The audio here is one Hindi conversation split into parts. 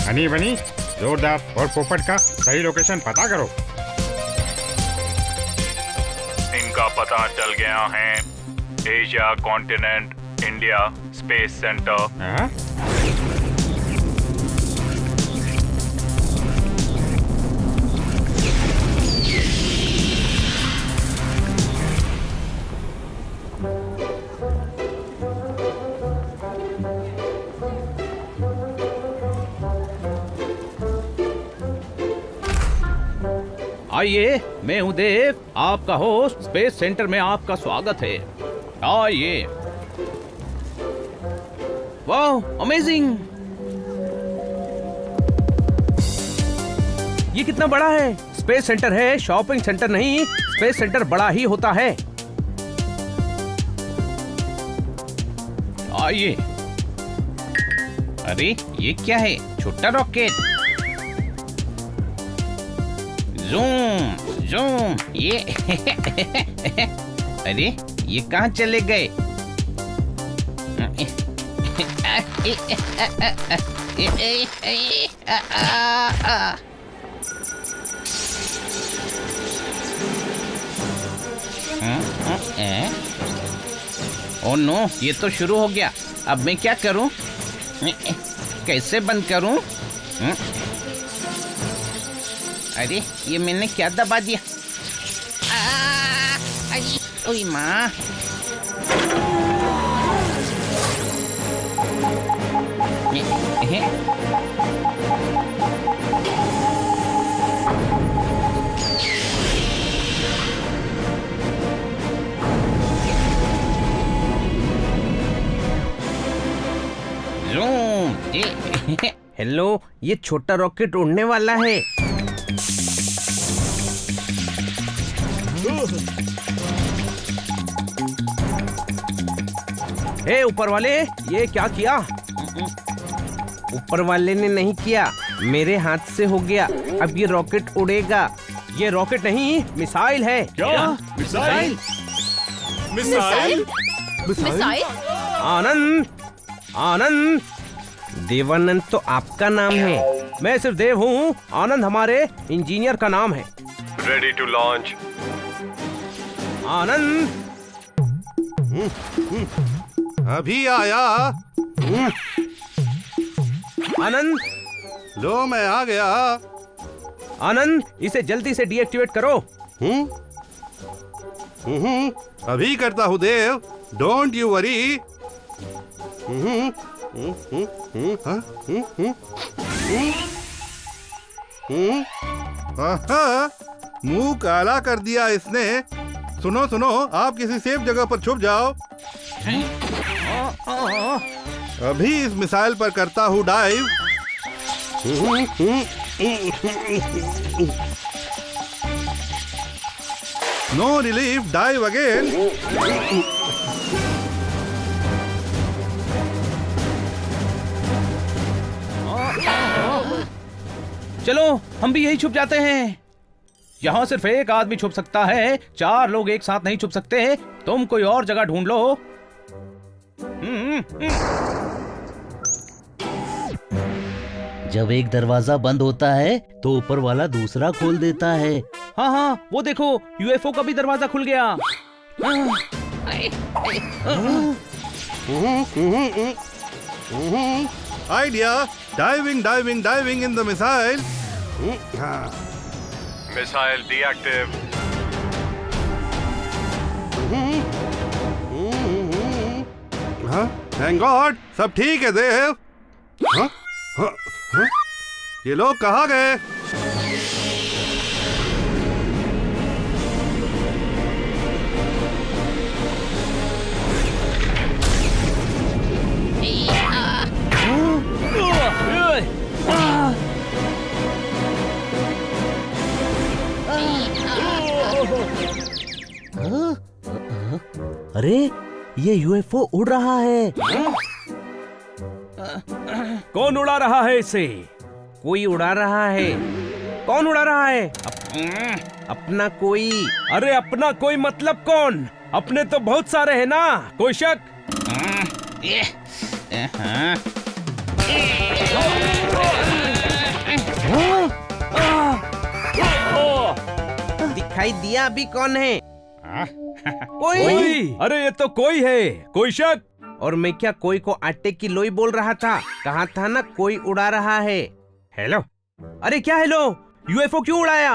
हनी बनी, जोरदार और पोपट का सही लोकेशन पता करो। इनका पता चल गया है। Asia continent, India space centre. हाँ? आइए, मैं हूँ देव, आपका होस्ट। स्पेस सेंटर में आपका स्वागत है। आइए। वाह, अमेजिंग! ये कितना बड़ा है! स्पेस सेंटर है, शॉपिंग सेंटर नहीं। स्पेस सेंटर बड़ा ही होता है। आइए। अरे, ये क्या है? छोटा रॉकेट। जूम जूम, ये अरे, ये कहाँ चले गए? ओह नो, ये तो शुरू हो गया। अब मैं क्या करूं? कैसे बंद करूं? अरे, ये मैंने क्या दबा दिया? ओए माँ! हेलो, ये छोटा रॉकेट उड़ने वाला है। हे ऊपर वाले, ये क्या किया? ऊपर वाले ने नहीं किया, मेरे हाथ से हो गया। अब ये रॉकेट उड़ेगा। ये रॉकेट नहीं, मिसाइल है। क्या? मिसाइल? मिसाइल? मिसाइल? आनंद, आनंद। देवानंद तो आपका नाम है, मैं सिर्फ देव हूँ। आनंद हमारे इंजीनियर का नाम है। Ready to launch. आनंद, अभी आया। आनंद, लो मैं आ गया। आनंद, इसे जल्दी से डीएक्टिवेट करो। अभी करता हूँ देव, डोंट यू वरी। मुंह काला कर दिया इसने। सुनो सुनो, आप किसी सेफ जगह पर छुप जाओ। अभी इस मिसाइल पर करता हूँ dive. No relief, dive again. चलो, हम भी यही छुप जाते हैं। यहाँ सिर्फ एक आदमी छुप सकता है, 4 लोग एक साथ नहीं छुप सकते। तुम कोई और जगह ढूंढ लो। जब एक दरवाजा बंद होता है तो ऊपर वाला दूसरा खोल देता है। हाँ हाँ, वो देखो, यूएफओ का भी दरवाजा खुल गया। Idea, diving diving diving in the missile. Missile deactive. Thank God, सब ठीक है देव। हाँ? हाँ? हाँ? ये लोग कहाँ गए? अरे, ये यूएफओ उड़ रहा है। कौन उड़ा रहा है इसे? कोई उड़ा रहा है। कौन उड़ा रहा है? अपना कोई। अरे अपना कोई मतलब कौन? अपने तो बहुत सारे हैं ना, कोई शक? दिखाई दिया अभी कौन है? हाँ? कोई। अरे ये तो कोई है, कोई शक? और मैं क्या कोई को आटे की लोई बोल रहा था? कहा था ना कोई उड़ा रहा है। हेलो। अरे क्या हेलो? यूएफओ क्यों उड़ाया?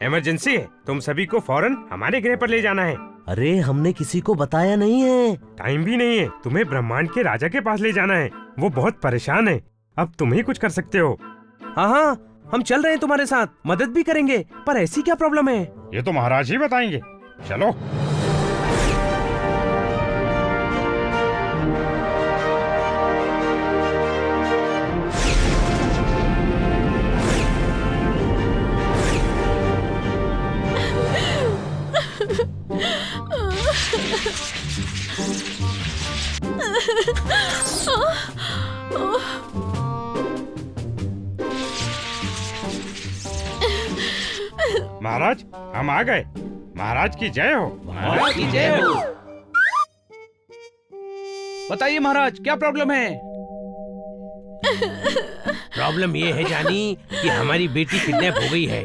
इमरजेंसी है, तुम सभी को फौरन हमारे ग्रह पर ले जाना है। अरे हमने किसी को बताया नहीं है। टाइम भी नहीं है, तुम्हें ब्रह्मांड के राजा के पास ले जाना है। वो बहुत परेशान है, अब तुम ही कुछ कर सकते हो। हाँ हाँ, हम चल रहे हैं तुम्हारे साथ, मदद भी करेंगे, पर ऐसी क्या प्रॉब्लम है? ये तो महाराज ही बताएंगे। चलो। महाराज, हम आ गए। महाराज की जय हो। महाराज की जय हो। बताइए महाराज, क्या प्रॉब्लम है? प्रॉब्लम ये है जानी कि हमारी बेटी किडनैप हो गई है।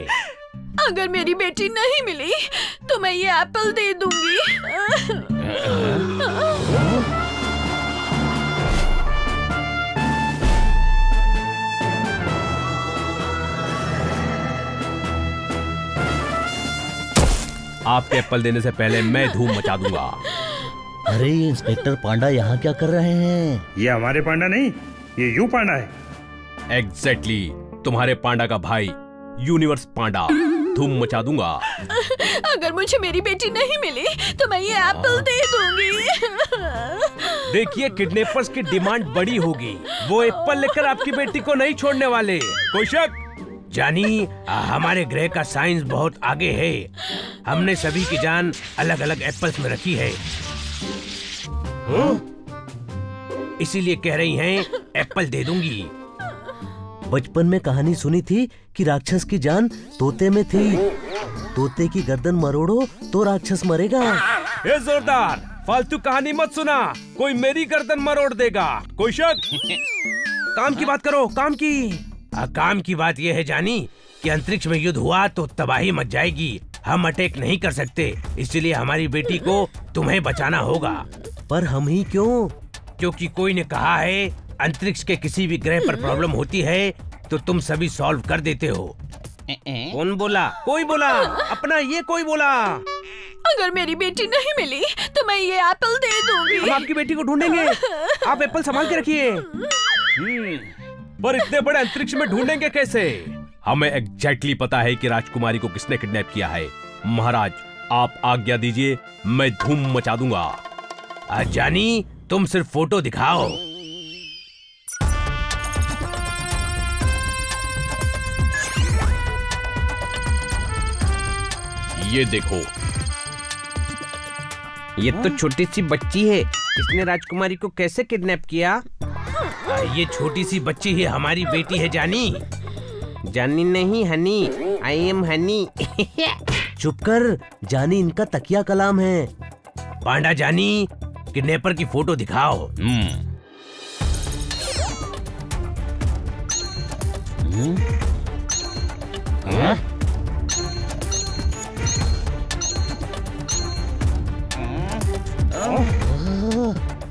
अगर मेरी बेटी नहीं मिली तो मैं ये एप्पल दे दूंगी। आपके एप्पल देने से पहले मैं धूम मचा दूंगा। अरे ये इंस्पेक्टर पांडा यहाँ क्या कर रहे हैं? ये हमारे पांडा नहीं, ये यू पांडा है। एग्जैक्टली, तुम्हारे पांडा का भाई यूनिवर्स पांडा। धूम मचा दूंगा। अगर मुझे मेरी बेटी नहीं मिली तो मैं ये एप्पल दे दूंगी। देखिए, किडनैपर्स की डिमांड बड़ी होगी। वो एप्पल लेकर आपकी बेटी को नहीं छोड़ने वाले। कोई शक? जानी, हमारे ग्रह का साइंस बहुत आगे है। हमने सभी की जान अलग अलग एप्पल्स में रखी है। इसीलिए कह रही हैं एप्पल दे दूंगी। बचपन में कहानी सुनी थी कि राक्षस की जान तोते में थी। तोते की गर्दन मरोड़ो तो राक्षस मरेगा। ए जोरदार, फालतू कहानी मत सुना, कोई मेरी गर्दन मरोड़ देगा। कोई शक? काम की बात करो, काम की। काम की बात यह है जानी कि अंतरिक्ष में युद्ध हुआ तो तबाही मच जाएगी। हम अटैक नहीं कर सकते, इसलिए हमारी बेटी को तुम्हें बचाना होगा। पर हम ही क्यों? क्योंकि कोई ने कहा है अंतरिक्ष के किसी भी ग्रह पर प्रॉब्लम होती है तो तुम सभी सॉल्व कर देते हो। कौन बोला? कोई बोला? अपना ये कोई बोला? अगर मेरी बेटी नहीं मिली तो मैं ये एप्पल दे दूंगी। हम आपकी बेटी को ढूंढेंगे, आप एप्पल संभाल के रखिए। पर इतने बड़े अंतरिक्ष में ढूंढेंगे कैसे? हमें एग्जैक्टली पता है कि राजकुमारी को किसने किडनैप किया है। महाराज, आप आज्ञा दीजिए, मैं धूम मचा दूंगा। जानी, तुम सिर्फ फोटो दिखाओ। ये देखो, ये तो छोटी सी बच्ची है। इसने राजकुमारी को कैसे किडनैप किया? ये छोटी सी बच्ची ही हमारी बेटी है जानी। जानी नहीं, हनी। I am Honey. चुप कर, जानी इनका तकिया कलाम है। पांडा जानी, किडनैपर की फोटो दिखाओ।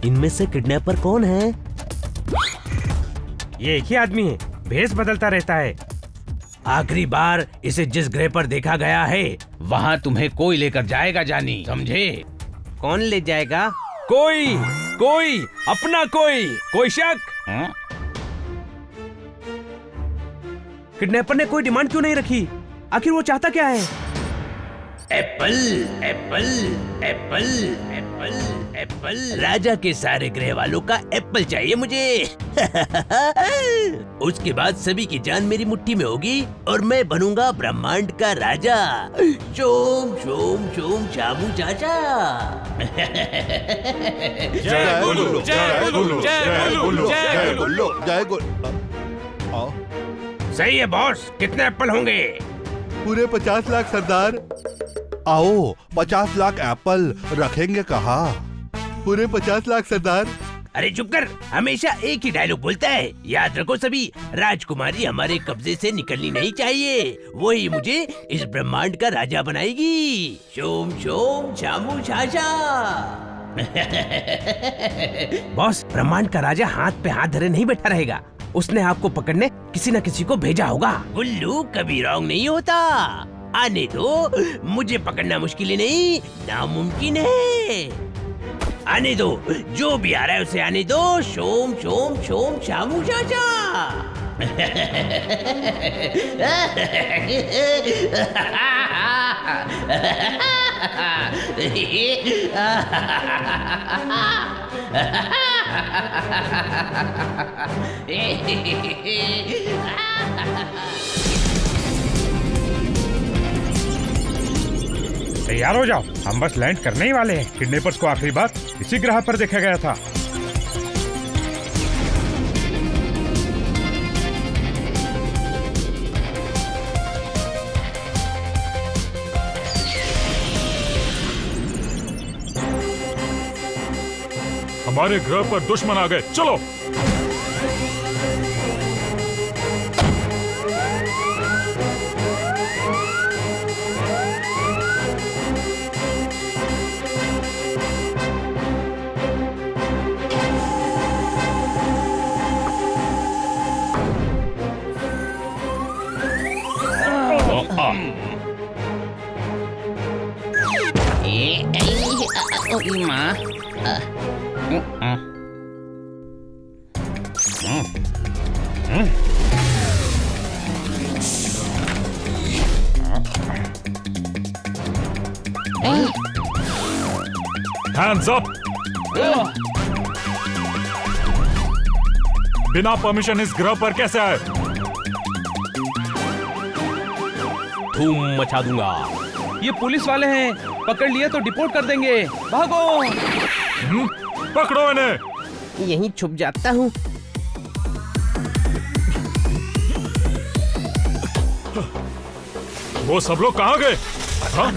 इनमें से किडनैपर कौन है? ये एक ही आदमी है, भेष बदलता रहता है। आखिरी बार इसे जिस ग्रह पर देखा गया है वहाँ तुम्हें कोई लेकर जाएगा जानी, समझे? कौन ले जाएगा? कोई, कोई, अपना कोई। कोई शक? किडनैपर ने कोई डिमांड क्यों नहीं रखी? आखिर वो चाहता क्या है? Apple, apple, apple, apple, apple. राजा के सारे ग्रह वालों का एप्पल चाहिए मुझे। उसके बाद सभी की जान मेरी मुट्ठी में होगी और मैं बनूंगा ब्रह्मांड का राजा। शोम शोम शोम शामू चाचा। जय गुल्लू, जय गुल्लू, जय गुल्लू, जय गुल्लू, जय गुल्लू। सही है बॉस, कितने एप्पल होंगे? पूरे 50 लाख सरदार। आओ, 50 लाख एप्पल रखेंगे कहाँ? पूरे 50 लाख सरदार। अरे चुप कर, हमेशा एक ही डायलॉग बोलता है। याद रखो सभी, राजकुमारी हमारे कब्जे से निकलनी नहीं चाहिए, वही मुझे इस ब्रह्मांड का राजा बनाएगी। शोम शोम शामू शाशा। बॉस, ब्रह्मांड का राजा हाथ पे हाथ धरे नहीं बैठा रहेगा, उसने आपको पकड़ने किसी न किसी को भेजा होगा। गुल्लू कभी रॉन्ग नहीं होता, आने दो, मुझे पकड़ना मुश्किल नहीं नामुमकिन है। आने दो, जो भी आ रहा है उसे आने दो। शोम शोम शोम शामू शाशा। तैयार हो जाओ, हम बस लैंड करने ही वाले हैं। किडनैपर्स को आखिरी बार इसी ग्रह पर देखा गया था। हमारे ग्रह पर दुश्मन आ गए, चलो। Hands up! बिना परमिशन इस ग्रह पर कैसे आए? धूम मचा दूंगा। ये पुलिस वाले हैं, पकड़ लिए तो डिपोर्ट कर देंगे। भागो। पकड़ो इन्हें। यहीं छुप जाता हूँ। वो सब लोग कहाँ गए? हाँ?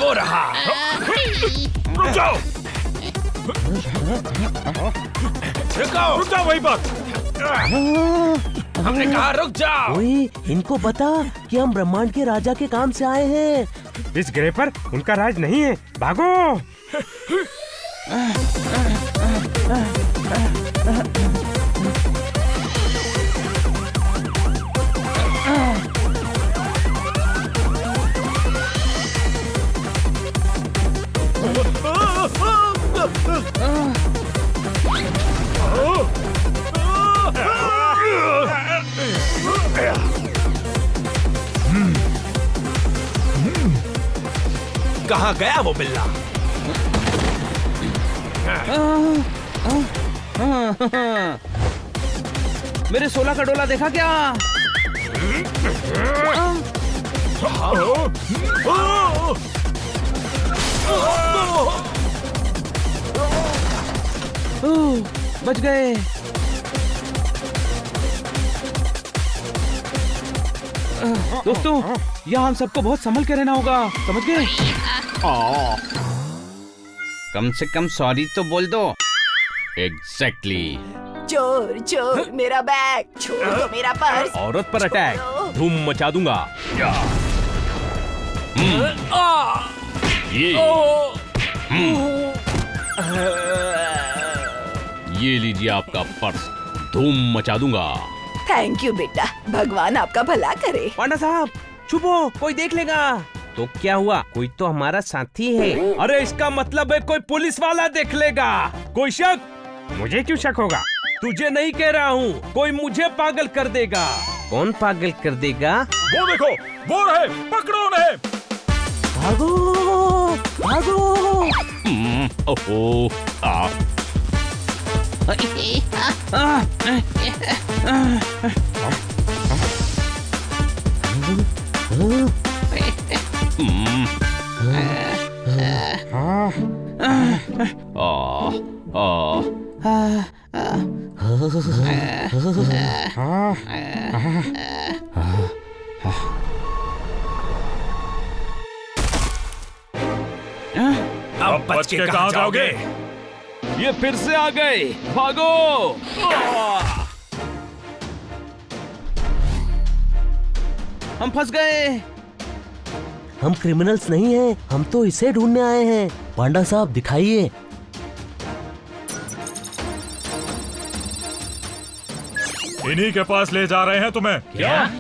वो रहा। रुक जाओ! रुको। रुक जाओ वहीं पर। हमने कहा रुक जाओ। ओए, इनको बता कि हम ब्रह्मांड के राजा के काम से आए हैं। इस ग्रह पर उनका राज नहीं है, भागो। कहाँ गया वो बिल्ला? मेरे 16 का डोला देखा क्या? बच गए। दोस्तों, यहाँ हम सबको बहुत संभल के रहना होगा, समझ गए? कम से कम सॉरी तो बोल दो। एग्जैक्टली। चोर चोर, मेरा बैग छोड़ दो, मेरा पर्स। औरत पर अटैक, धूम मचा दूंगा। ये लीजिए आपका पर्स, धूम मचा दूंगा। थैंक यू बेटा, भगवान आपका भला करे। पांडा साहब छुपो, कोई देख लेगा। तो क्या हुआ, कोई तो हमारा साथी है। अरे इसका मतलब है कोई पुलिस वाला देख लेगा। कोई शक? मुझे क्यों शक होगा? तुझे नहीं कह रहा हूँ, कोई मुझे पागल कर देगा। कौन पागल कर देगा? वो देखो, वो रहे, पकड़ो उन्हें। भागो, भागो। ओहो, अब बच के कहाँ जाओगे? ये फिर से आ गए, भागो! हम फंस गए। हम क्रिमिनल्स नहीं हैं, हम तो इसे ढूंढने आए हैं। पांडा साहब दिखाइए। इन्हीं के पास ले जा रहे हैं तुम्हें। क्या?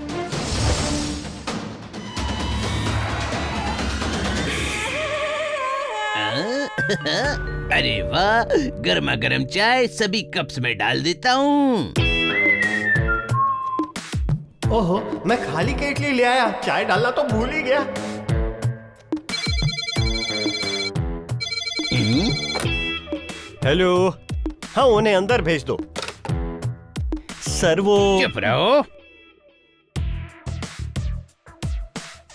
अरे वाह, गर्मा गर्म चाय सभी कप्स में डाल देता हूँ। ओहो, मैं खाली केटली ले आया, चाय डालना तो भूल ही गया। हेलो, हाँ उन्हें अंदर भेज दो। सर वो चुप रहो।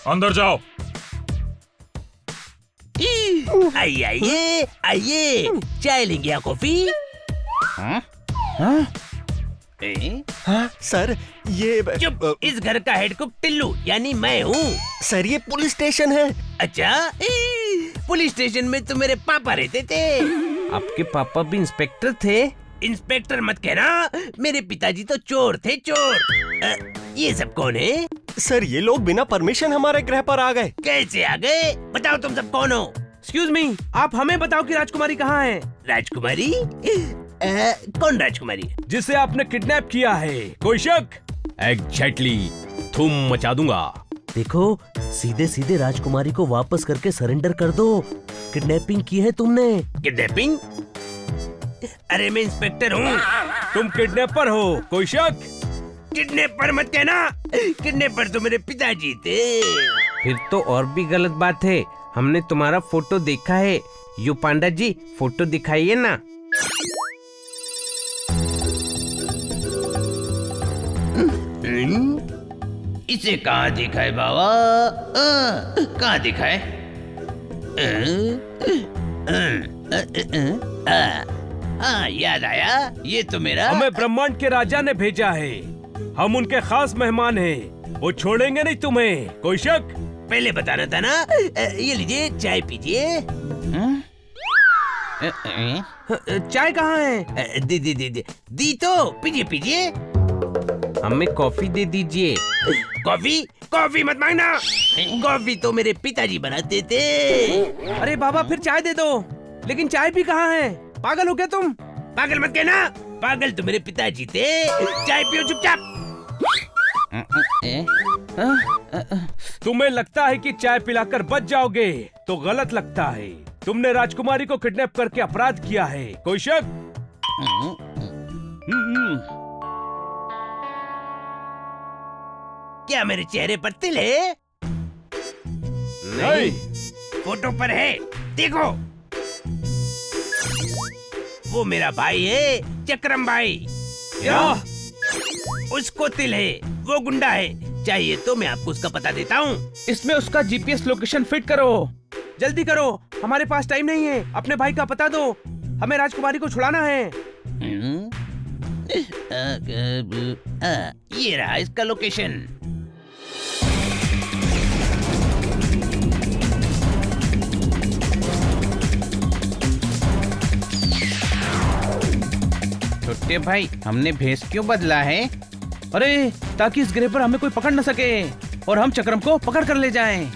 अंदर जाओ। आइए आइए आइए, चाय लेंगे या कॉफी? हाँ? हाँ? हाँ सर, ये चुप, इस घर का हेड कुक टिल्लू यानी मैं हूँ। सर ये पुलिस स्टेशन है। अच्छा, पुलिस स्टेशन में तो मेरे पापा रहते थे। आपके पापा भी इंस्पेक्टर थे? इंस्पेक्टर मत कहना, मेरे पिताजी तो चोर थे, चोर। ये सब कौन है? सर ये लोग बिना परमिशन हमारे ग्रह पर आ गए। कैसे आ गए? बताओ तुम सब कौन हो? एक्सक्यूज मी, आप हमें बताओ कि राजकुमारी कहाँ है? राजकुमारी? कौन राजकुमारी? जिसे आपने किडनैप किया है, कोई शक? एग्जैक्टली, धूम मचा दूंगा। देखो, सीधे सीधे राजकुमारी को वापस करके सरेंडर कर दो। किडनैपिंग की है तुमने। किडनैपिंग? अरे मैं इंस्पेक्टर हूँ। तुम किडनैपर हो, कोई शक? किडनैपर मत कहना, किडनैपर तो मेरे पिताजी थे। फिर तो और भी गलत बात है। हमने तुम्हारा फोटो देखा है। यू पांडा जी, फोटो दिखाइए ना। इसे कहाँ देखा है बाबा? कहाँ देखा है? हाँ याद आया, ये तो मेरा। हमें ब्रह्मांड के राजा ने भेजा है। हम उनके खास मेहमान हैं। वो छोड़ेंगे नहीं तुम्हें, कोई शक? पहले बताना था ना। ये लीजिए, चाय पीजिए। चाय कहाँ है? दी तो पीजिए पीजिए। हमें कॉफी दे दीजिए। कॉफी? कॉफी मत मांगना, कॉफी तो मेरे पिताजी बनाते थे। अरे बाबा, फिर चाय दे दो। लेकिन चाय भी कहाँ है? पागल हो गया तुम? पागल मत कहना, पागल तो मेरे पिताजी थे। चाय पियो चुपचाप। तुम्हें लगता है कि चाय पिलाकर बच जाओगे, तो गलत लगता है। तुमने राजकुमारी को किडनैप करके अपराध किया है, कोई शक? क्या मेरे चेहरे पर तिल है? नहीं। फोटो पर है, देखो। वो मेरा भाई है, चक्रम भाई। क्या? उसको तिल है, वो गुंडा है। चाहिए तो मैं आपको उसका पता देता हूँ। इसमें उसका जीपीएस लोकेशन फिट करो। जल्दी करो, हमारे पास टाइम नहीं है। अपने भाई का पता दो, हमें राजकुमारी को छुड़ाना है। ये रहा इसका लोकेशन। छोटे भाई, हमने भेस क्यों बदला है? अरे, ताकि इस ग्रह पर हमें कोई पकड़ न सके और हम चक्रम को पकड़ कर ले जाएं।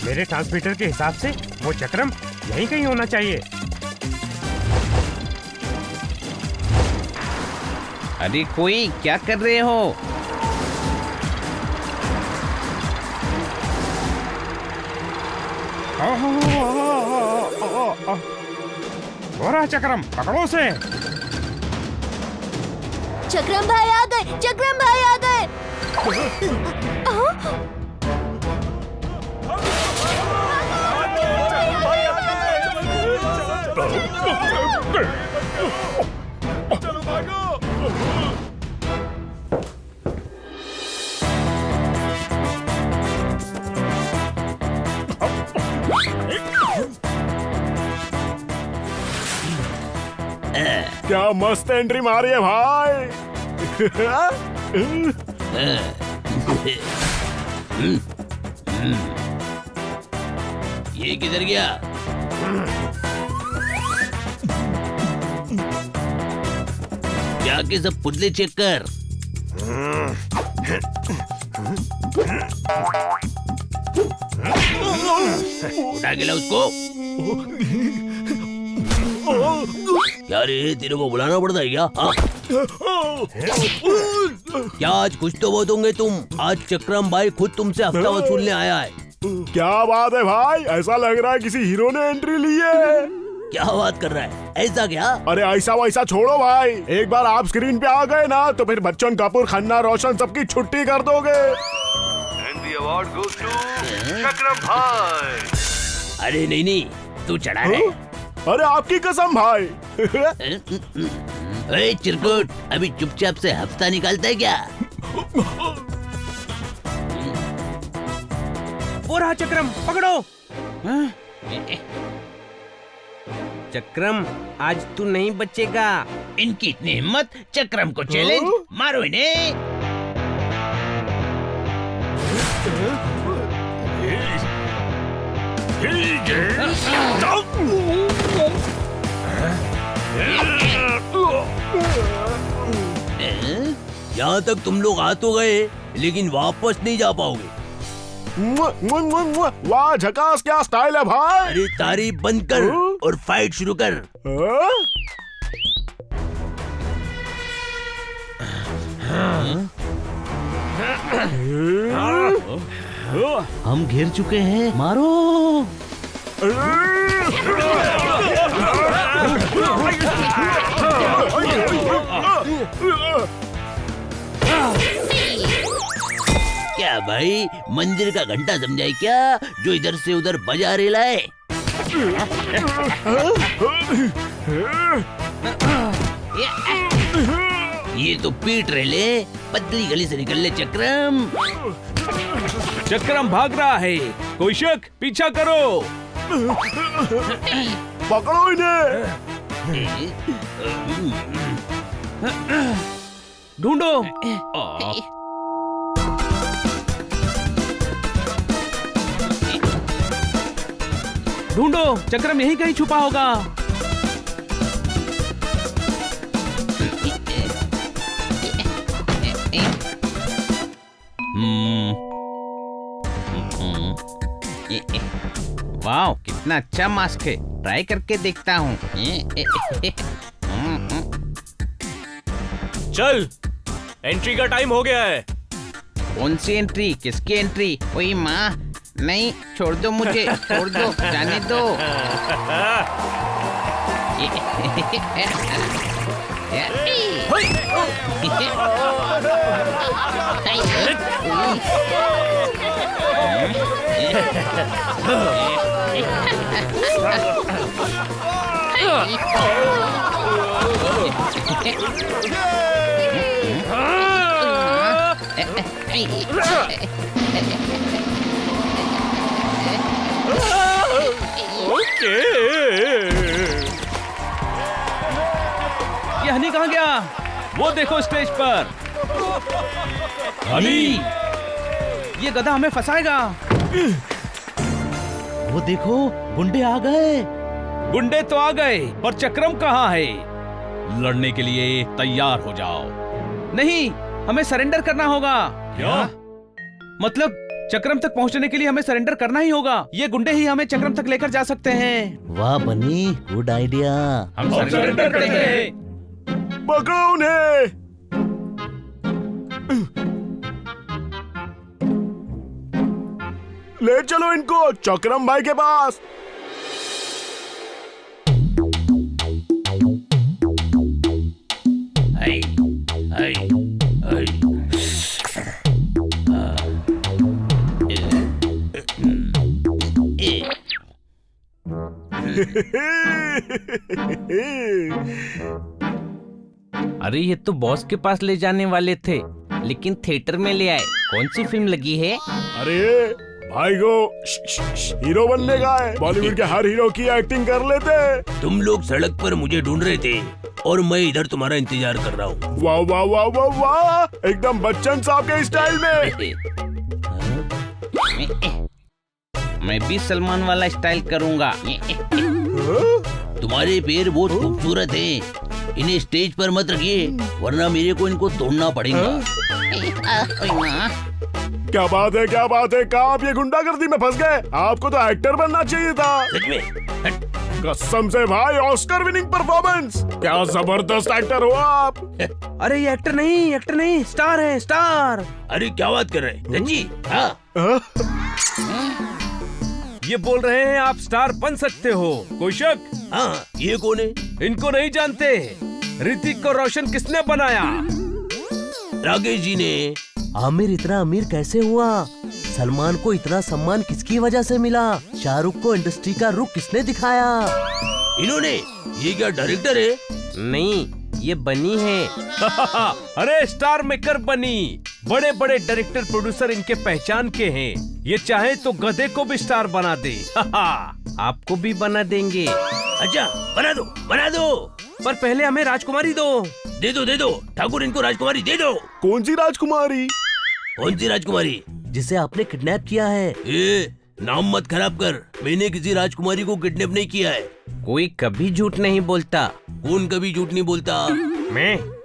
मेरे ट्रांसमीटर के हिसाब से वो चक्रम यहीं कहीं होना चाहिए। अरे कोई, क्या कर रहे हो? हो रहा चक्रम, पकड़ो उसे। चक्रम भाई आ गए, चक्रम भाई आ गए। क्या मस्त एंट्री मारी है भाई। ये किधर गया? जाके सब पुतले चेक कर। उठा के ला उसको। क्या रे, तेरे को बुलाना पड़ता है क्या? क्या आज खुश तो बहुत होंगे तुम? आज चक्रम भाई खुद तुमसे हफ्ता वसूलने आया है। क्या बात है भाई, ऐसा लग रहा है किसी हीरो ने एंट्री ली है। क्या बात कर रहा है? ऐसा क्या? अरे ऐसा वैसा छोड़ो भाई, एक बार आप स्क्रीन पे आ गए ना तो फिर बच्चन कपूर, खन्ना, रोशन सबकी छुट्टी कर दोगे। अवार्ड गोes to चक्रम भाई। अरे नहीं, तू चढ़ा है। अरे आपकी कसम भाई। अरे चिरकुट, अभी चुपचाप से हफ्ता निकालता है क्या? वो रहा चक्रम, पकड़ो। चक्रम, आज तू नहीं बचेगा। इनकी इतनी हिम्मत, चक्रम को चैलेंज, मारो इन्हें। यहाँ तक तुम लोग आ तो गए, लेकिन वापस नहीं जा पाओगे। वाह झकास, क्या स्टाइल है भाई। अरे तारीफ बंद कर और फाइट शुरू कर। हम घेर चुके हैं, मारो। क्या भाई, मंदिर का घंटा समझाए क्या, जो इधर से उधर बजा रेला है? ये तो पीट रेले, पतली गली से निकल ले चक्रम। चक्रम भाग रहा है, कोई शक? पीछा करो। पकड़ो इन्हें। ढूंढो। ढूंढो, चक्रम यहीं कहीं छुपा होगा। वाह, कितना अच्छा मास्क है, ट्राई करके देखता हूँ। चल, एंट्री का टाइम हो गया है। कौन सी एंट्री? किसकी एंट्री? ओए माँ, नहीं, छोड़ दो मुझे, छोड़ दो, जाने दो। ये हनी कहाँ गया? वो देखो स्टेज पर। हनी, ये गधा हमें फंसाएगा। वो देखो, गुंडे आ गए। गुंडे तो आ गए, पर चक्रम कहाँ है? लड़ने के लिए तैयार हो जाओ। नहीं, हमें सरेंडर करना होगा। क्या? मतलब चक्रम तक पहुंचने के लिए हमें सरेंडर करना ही होगा। ये गुंडे ही हमें चक्रम तक लेकर जा सकते हैं। वाह बनी, गुड आइडिया। हम सरेंडर करते हैं। पकड़ो उन्हें। ले चलो इनको चक्रम भाई के पास। हाय, हाय, हाय। अरे ये तो बॉस के पास ले जाने वाले थे, लेकिन थिएटर में ले आए। कौन सी फिल्म लगी है? अरे भाई को हीरो बनने का है, बॉलीवुड के हर हीरो की एक्टिंग कर लेते। तुम लोग सड़क पर मुझे ढूंढ रहे थे, और मैं इधर तुम्हारा इंतजार कर रहा हूँ। वाह वाह वाह वाह वाह, एकदम बच्चन साहब के स्टाइल में। मैं भी सलमान वाला स्टाइल करूंगा। तुम्हारे पैर बहुत खूबसूरत हैं। इन्हें स्टेज पर मत रखिए, वरना मेरे को इनको तोड़ना पड़ेगा। क्या बात है, क्या बात है, कहाँ आप ये गुंडागर्दी में फंस गए? आपको तो एक्टर बनना चाहिए था। सच में? कसम से भाई, ऑस्कर विनिंग परफॉर्मेंस, क्या जबरदस्त एक्टर हो आप। अरे ये एक्टर नहीं, स्टार है, स्टार। अरे क्या बात कर रहे हैं सच्ची? हाँ, ये बोल रहे हैं आप स्टार बन सकते हो, कोई शक? हाँ, ये कौन है? इनको नहीं जानते? ऋतिक को रोशन किसने बनाया? राकेश जी ने। आमिर इतना अमीर कैसे हुआ? सलमान को इतना सम्मान किसकी वजह से मिला? शाहरुख को इंडस्ट्री का रुख किसने दिखाया? इन्होंने। ये क्या डायरेक्टर है? नहीं, ये बनी है। अरे स्टार मेकर बनी। बड़े बड़े डायरेक्टर प्रोड्यूसर इनके पहचान के हैं। ये चाहे तो गधे को भी स्टार बना दे। आपको भी बना देंगे। अच्छा, बना दो। पर पहले हमें राजकुमारी दो। दे दो, ठाकुर इनको राजकुमारी दे दो। कौन सी राजकुमारी? कौन सी राजकुमारी? जिसे आपने किडनैप किया है। ए, नाम मत खराब कर। मैंने किसी राजकुमारी को किडनैप नहीं किया है। कोई कभी झूठ नहीं बोलता। कौन कभी झूठ नहीं बोलता?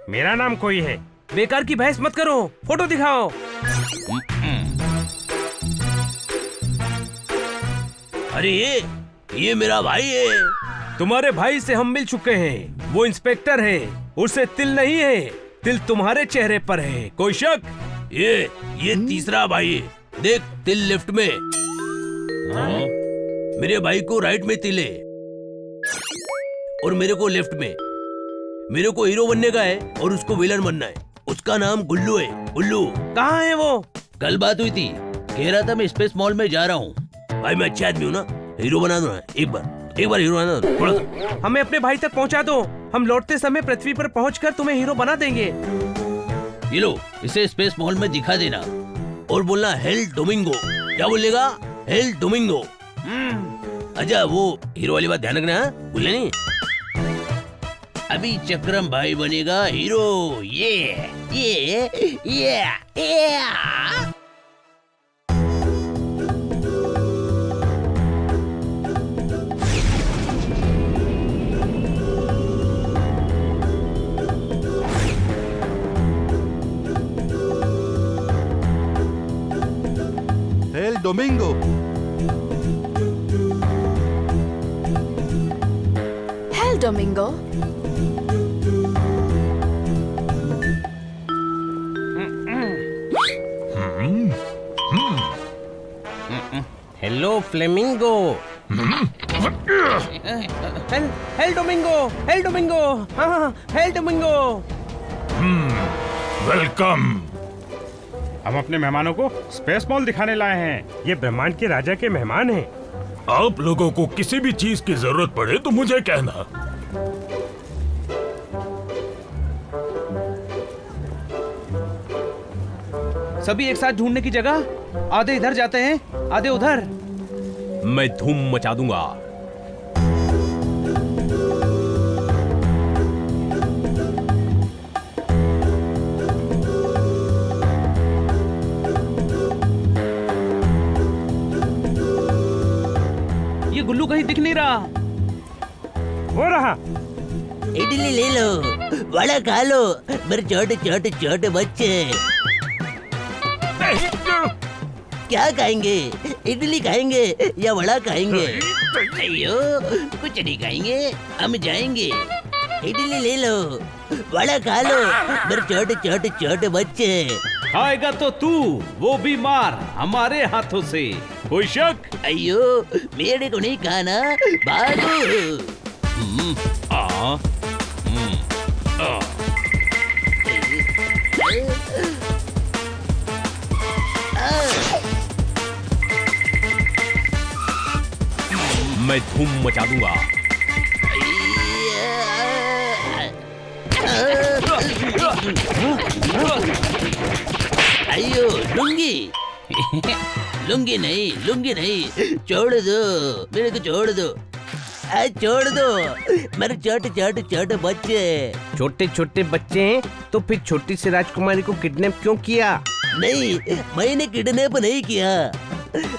मेरा नाम कोई है। बेकार की बहस मत करो, फोटो दिखाओ। अरे ये मेरा भाई है। तुम्हारे भाई से हम मिल चुके हैं। वो इंस्पेक्टर है, उसे तिल नहीं है। तिल तुम्हारे चेहरे पर है, कोई शक? ये तीसरा भाई है। देख, तिल लेफ्ट में। हाँ? मेरे भाई को राइट में तिल है और मेरे को लेफ्ट में। मेरे को हीरो बनने का है और उसको विलन बनना है। उसका नाम गुल्लू है। गुल्लू कहाँ है वो? कल बात हुई थी, कह रहा था मैं स्पेस मॉल में जा रहा हूँ। भाई मैं अच्छा आदमी हूँ ना, हीरो बना दो ना एक बार हीरो बना दो थोड़ा सा। हमें अपने भाई तक पहुँचा दो। हम लौटते समय पृथ्वी पर पहुँचकर तुम्हें हीरो बना देंगे। ये लो, इसे स्पेस मॉल में दिखा देना और बोलना हेल डोमिंगो। क्या बोलेगा? Hello Domingo. अच्छा, वो हीरो वाली बात ध्यान रखना, भूले नहीं। अभी चक्रम भाई बनेगा हीरो। ये L Domingo. Hello Domingo. Hello flamingo. Hello Domingo. हाँ, हेल डोमिंगो। वेलकम। हम अपने मेहमानों को स्पेस मॉल दिखाने लाए हैं। ये ब्रह्मांड के राजा के मेहमान हैं। आप लोगों को किसी भी चीज की जरूरत पड़े तो मुझे कहना। सभी एक साथ ढूंढने की जगह आधे इधर जाते हैं, आधे उधर। मैं धूम मचा दूंगा। ये गुल्लू कहीं दिख नहीं रहा। हो रहा। इडली ले लो, वड़ा खा लो, मेरे छोटे बच्चे। क्या खाएंगे? इडली खाएंगे या वड़ा खाएंगे? अयो, कुछ नहीं खाएंगे, हम जाएंगे। इडली ले लो, वड़ा खा लो, मेरे छोटे बच्चे। खाएगा तो तू, वो भी मार हमारे हाथों से, कोई शक? अयो, मेरे को नहीं खाना, भागो। मैं धूम मचा दूंगा। अयो, लुंगी नहीं, छोड़ दो, मेरे को छोड़ दो। छोड़ दो मेरे छोटे छोटे छोटे बच्चे। छोटे छोटे बच्चे हैं तो फिर छोटी सी राजकुमारी को किडनैप क्यों किया? नहीं, मैंने किडनैप नहीं किया,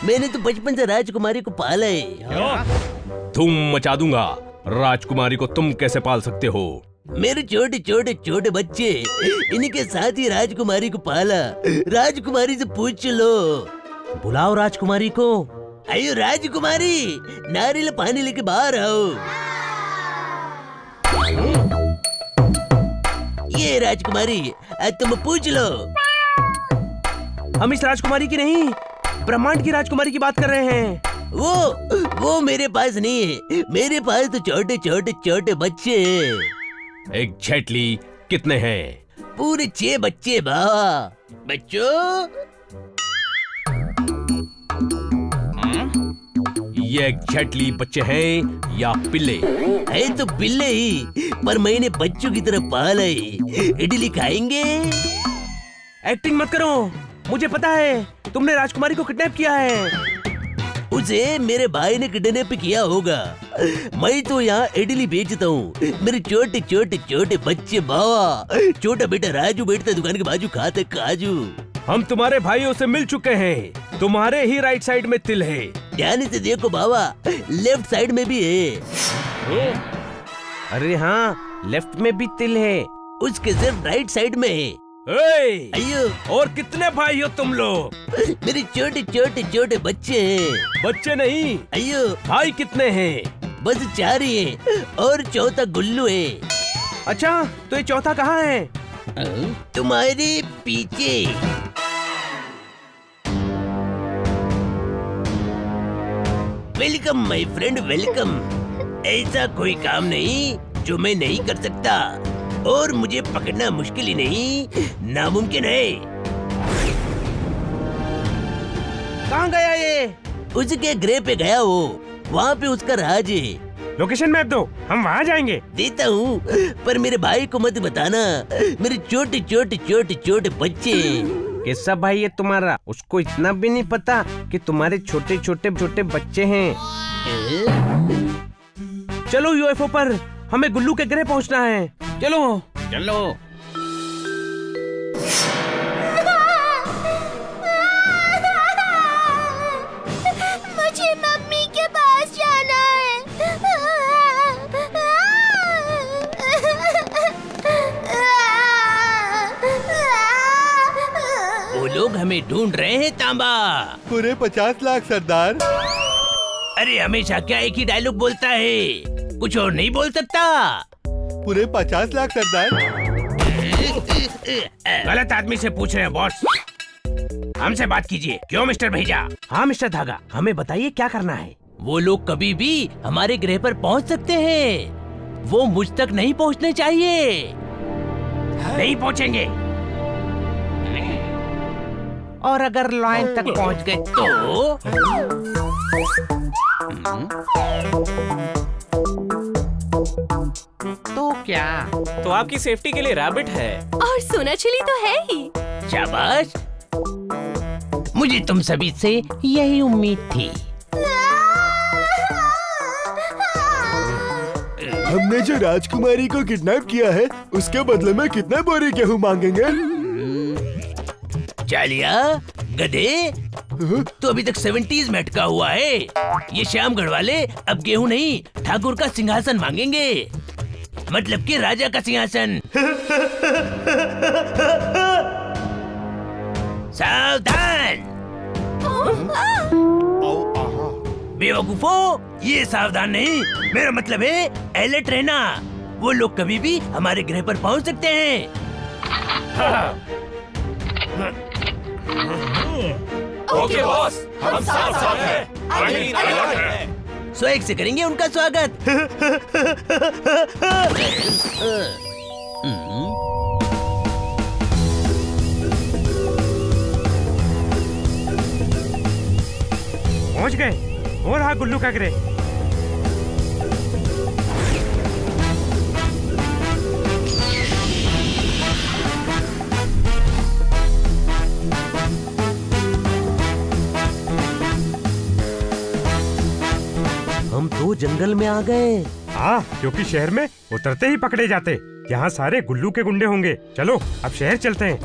मैंने तो बचपन से राजकुमारी को पाला है। तुम मचा दूंगा। राजकुमारी को तुम कैसे पाल सकते हो? मेरे छोटे छोटे छोटे बच्चे, इनके साथ ही राजकुमारी को पाला। राजकुमारी से पूछ लो। बुलाओ राजकुमारी को। अयो राजकुमारी, नारियल पानी लेके बाहर आओ। ये राजकुमारी, तुम पूछ लो। हम इस राजकुमारी की नहीं, ब्रह्मांड की राजकुमारी की बात कर रहे हैं। वो मेरे पास नहीं है, मेरे पास तो छोटे छोटे छोटे बच्चे हैं। एग्जैक्टली कितने हैं? पूरे 6 बच्चे बाबा। बच्चों, ये एग्जैक्टली बच्चे हैं या पिल्ले? है तो पिल्ले ही, पर मैंने बच्चों की तरफ पाला है। इडली खाएंगे? एक्टिंग मत करो, मुझे पता है तुमने राजकुमारी को किडनैप किया है। उसे मेरे भाई ने किडनैप किया होगा। मैं तो यहाँ इडली बेचता हूँ। मेरे छोटे छोटे छोटे बच्चे बाबा। छोटा बेटा राजू बैठता दुकान के बाजू, खाता काजू। हम तुम्हारे भाइयों से मिल चुके हैं, तुम्हारे ही राइट साइड में तिल है। ध्यान से देखो बाबा, लेफ्ट साइड में भी है। अरे हाँ, लेफ्ट में भी तिल है। उसके सिर्फ राइट साइड में है। अयो, और कितने भाई हो तुम लोग? मेरे छोटे छोटे छोटे बच्चे हैं। बच्चे नहीं, अयो, भाई कितने हैं? बस 4 ही हैं, और चौथा गुल्लू है। अच्छा, तो ये चौथा कहाँ है? तुम्हारे पीछे। Welcome my friend, welcome. ऐसा कोई काम नहीं जो मैं नहीं कर सकता, और मुझे पकड़ना मुश्किल ही नहीं, नामुमकिन है। कहाँ गया ये? उसके ग्रह पे गया वो, वहाँ पे उसका राज है। लोकेशन मैप दो, हम वहाँ जाएंगे। देता हूँ, पर मेरे भाई को मत बताना। मेरे छोटे छोटे छोटे छोटे बच्चे। कैसा भाई है तुम्हारा? उसको इतना भी नहीं पता कि तुम्हारे छोटे छोटे छोटे बच्चे हैं। चलो यूएफओ पर, हमें गुल्लू के ग्रह पहुंचना है। चलो चलो। मुझे मम्मी के पास जाना है। वो लोग हमें ढूंढ रहे हैं तांबा। पूरे 50 लाख सरदार। अरे हमेशा क्या एक ही डायलॉग बोलता है, कुछ और नहीं बोल सकता। पूरे 50 लाख सरदार। गलत आदमी से पूछ रहे हैं बॉस, हमसे बात कीजिए। क्यों मिस्टर भैया? हाँ मिस्टर धागा, हमें बताइए क्या करना है। वो लोग कभी भी हमारे ग्रह पर पहुंच सकते हैं, वो मुझ तक नहीं पहुंचने चाहिए। नहीं पहुंचेंगे, और अगर लाइन तक पहुंच गए तो? तो क्या? तो आपकी सेफ्टी के लिए रैबिट है। और सोना चिली तो है ही। शाबाश, मुझे तुम सभी से यही उम्मीद थी। हमने जो राजकुमारी को किडनैप किया है, उसके बदले में कितने बोरी गेहूं मांगेंगे? चालिया गधे, तो अभी तक 70s में अटका हुआ है। ये श्यामगढ़ वाले अब गेहूं नहीं, ठाकुर का सिंहासन मांगेंगे, मतलब कि राजा का सिंहासन। सावधान बेवकूफो, ये सावधान नहीं, मेरा मतलब है अलर्ट रहना। वो लोग कभी भी हमारे ग्रह पर पहुंच सकते हैं। ओके बॉस, हम साथ हैं। स्वैग से करेंगे उनका स्वागत। पहुंच गए। और हाँ, गुल्लू का ग्रह। हम 2 वो जंगल में आ गए। हाँ, क्योंकि शहर में उतरते ही पकड़े जाते। यहाँ सारे गुल्लू के गुंडे होंगे। चलो अब शहर चलते हैं।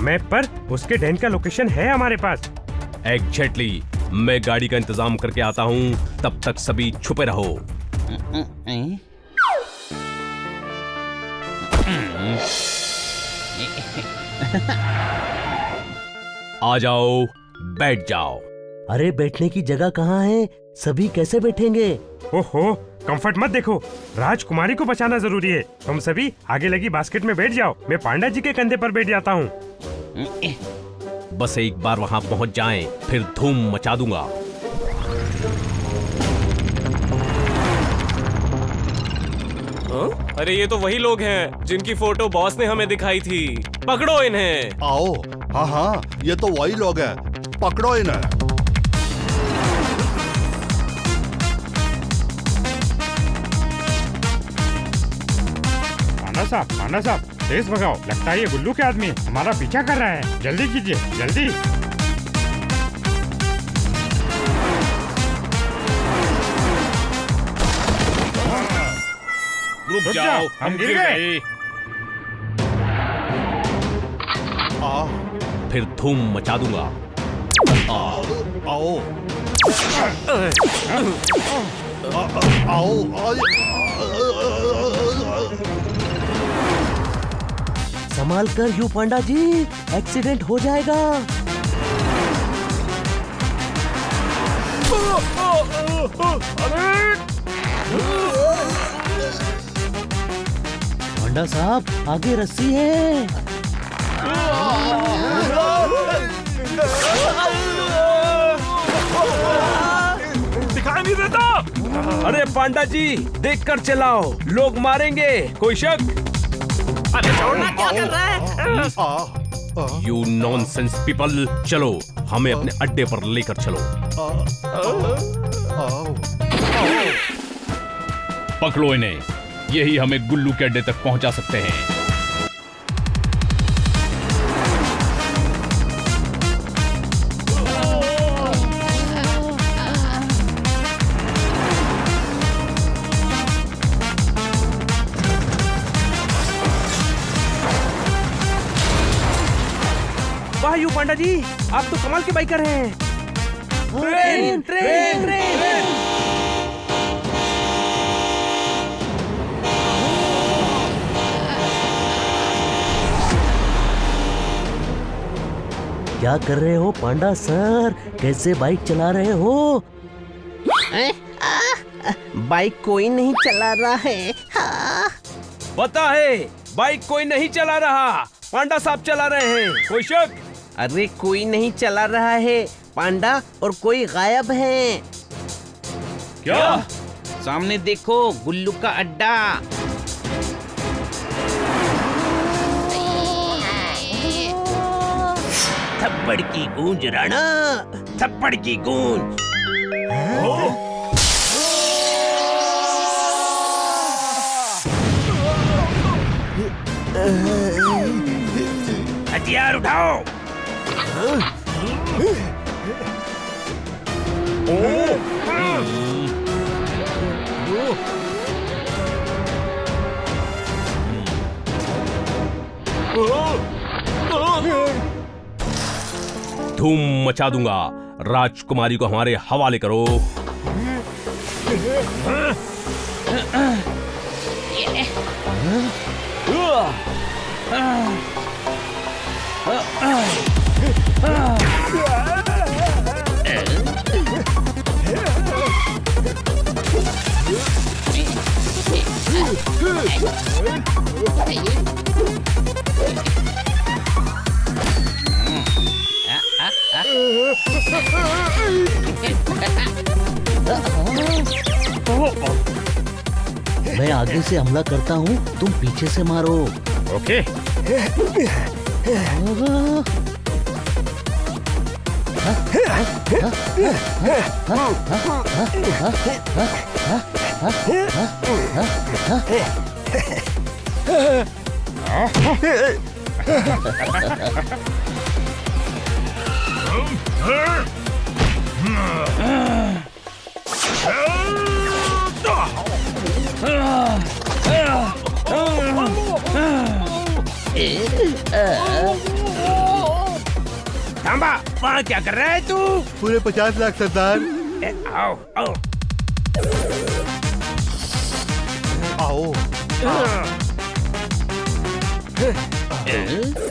मैप पर उसके डैन का लोकेशन है हमारे पास। एग्जैक्टली। मैं गाड़ी का इंतजाम करके आता हूँ, तब तक सभी छुपे रहो। आ जाओ, बैठ जाओ। अरे बैठने की जगह कहाँ है? सभी कैसे बैठेंगे? ओहो, कंफर्ट मत देखो, राजकुमारी को बचाना जरूरी है। तुम सभी आगे लगी बास्केट में बैठ जाओ, मैं पांडा जी के कंधे पर बैठ जाता हूँ। बस एक बार वहाँ पहुँच जाएं, फिर धूम मचा दूंगा। अरे ये तो वही लोग हैं जिनकी फोटो बॉस ने हमें दिखाई थी। पकड़ो इन्हें। आओ। हाँ हाँ, ये तो वही लोग हैं, पकड़ो इन्हें। पांडा साहब, तेज भगाओ। लगता है ये गुल्लू के आदमी हमारा पीछा कर रहा है। जल्दी कीजिए, जल्दी। रुक जाओ, हम गिर गए। फिर धूम मचा दूंगा। आओ। आओ। संभाल कर यू पांडा जी, एक्सीडेंट हो जाएगा। पांडा साहब, आगे रस्सी है। दिखाई नहीं देता। अरे पांडा जी, देखकर चलाओ, लोग मारेंगे। कोई शक? अरे छोड़ना, क्या कर रहा है? यू नॉनसेंस पीपल, चलो हमें अपने अड्डे पर लेकर चलो। पकड़ो इन्हें, यही हमें गुल्लू के अड्डे तक पहुंचा सकते हैं। वाह यू पांडा जी, आप तो कमाल के बाइकर हैं। Train, train, train. क्या कर रहे हो पांडा सर? कैसे बाइक चला रहे हो? बाइक कोई नहीं चला रहा है। हाँ। पता है, बाइक कोई नहीं चला रहा, पांडा साहब चला रहे हैं। कोई शक? अरे कोई नहीं चला रहा है, पांडा और कोई गायब है। क्या? सामने देखो, गुल्लू का अड्डा। थप्पड़ की गूंज राणा, थप्पड़ की गूंज। हथियार उठाओ। धूम मचा दूंगा। राजकुमारी को हमारे हवाले करो। मैं आगे से हमला करता हूँ, तुम पीछे से मारो। ओके। थांबा, वहाँ क्या कर रहा है तू? पूरे 50 लाख सरदार। आओ आओ। आओ।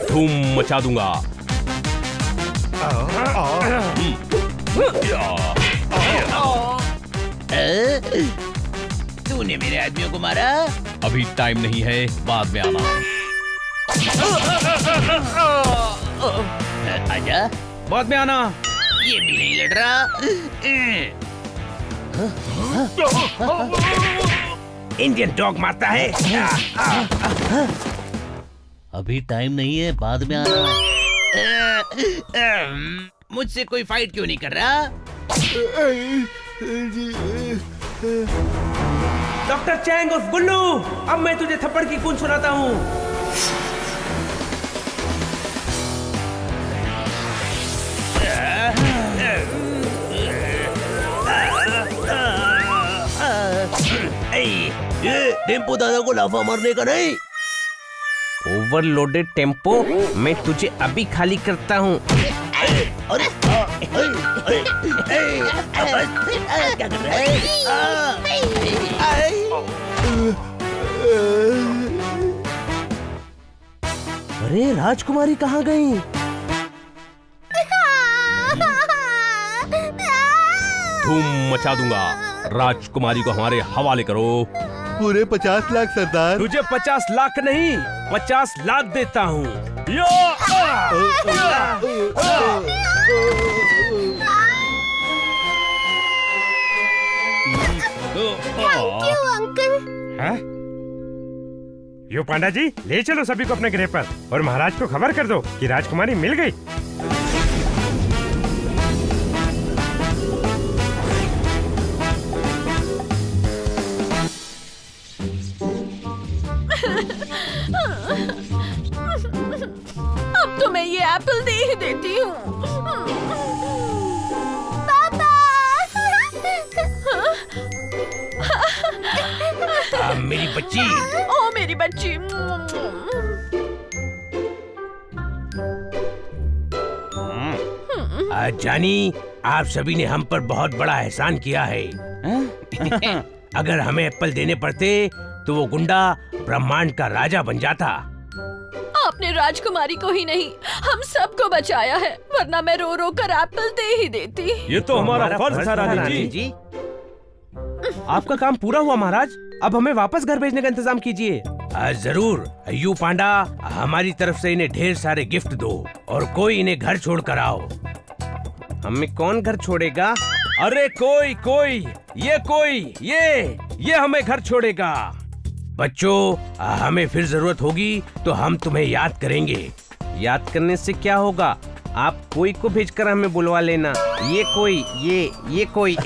धूम मचा दूंगा। तूने मेरे आदमियों को मारा? अभी टाइम नहीं है, बाद में आना। आजा। बाद में आना। ये भी नहीं लड़ रहा। इंडियन डॉग मारता है। अभी टाइम नहीं है, बाद में आना। मुझसे कोई फाइट क्यों नहीं कर रहा? डॉक्टर चैंग और गुल्लू, अब मैं तुझे थप्पड़ की गूंज सुनाता हूँ। ये टेम्पो दादा को लाफा मारने का नहीं। ओवरलोडेड टेम्पो, मैं तुझे अभी खाली करता हूँ। अरे क्या कर रहा है? अरे राजकुमारी कहाँ गई? धूम मचा दूंगा। राजकुमारी को हमारे हवाले करो। पूरे 50 लाख सरदार। तुझे 50 लाख नहीं, 50 लाख देता हूँ। यो पांडा जी, ले चलो सभी को अपने गृह पर और महाराज को खबर कर दो कि राजकुमारी मिल गई। अब तो मैं ये एप्पल दे ही देती हूँ। मेरी बच्ची। ओ मेरी बच्ची। जानी, आप सभी ने हम पर बहुत बड़ा एहसान किया है। अगर हमें एप्पल देने पड़ते तो वो गुंडा ब्रह्मांड का राजा बन जाता। आपने राजकुमारी को ही नहीं, हम सबको बचाया है, वरना मैं रो रो कर एप्पल दे ही देती। ये तो हमारा फर्ज था रानी जी। आपका काम पूरा हुआ महाराज, अब हमें वापस घर भेजने का इंतजाम कीजिए। जरूर। यू पांडा, हमारी तरफ से इन्हें ढेर सारे गिफ्ट दो और कोई इन्हें घर छोड़ कर आओ। हमें कौन घर छोड़ेगा? अरे कोई कोई, ये हमें घर छोड़ेगा। बच्चों, हमें फिर जरूरत होगी तो हम तुम्हें याद करेंगे। याद करने से क्या होगा? आप कोई को भेजकर हमें बुलवा लेना। ये कोई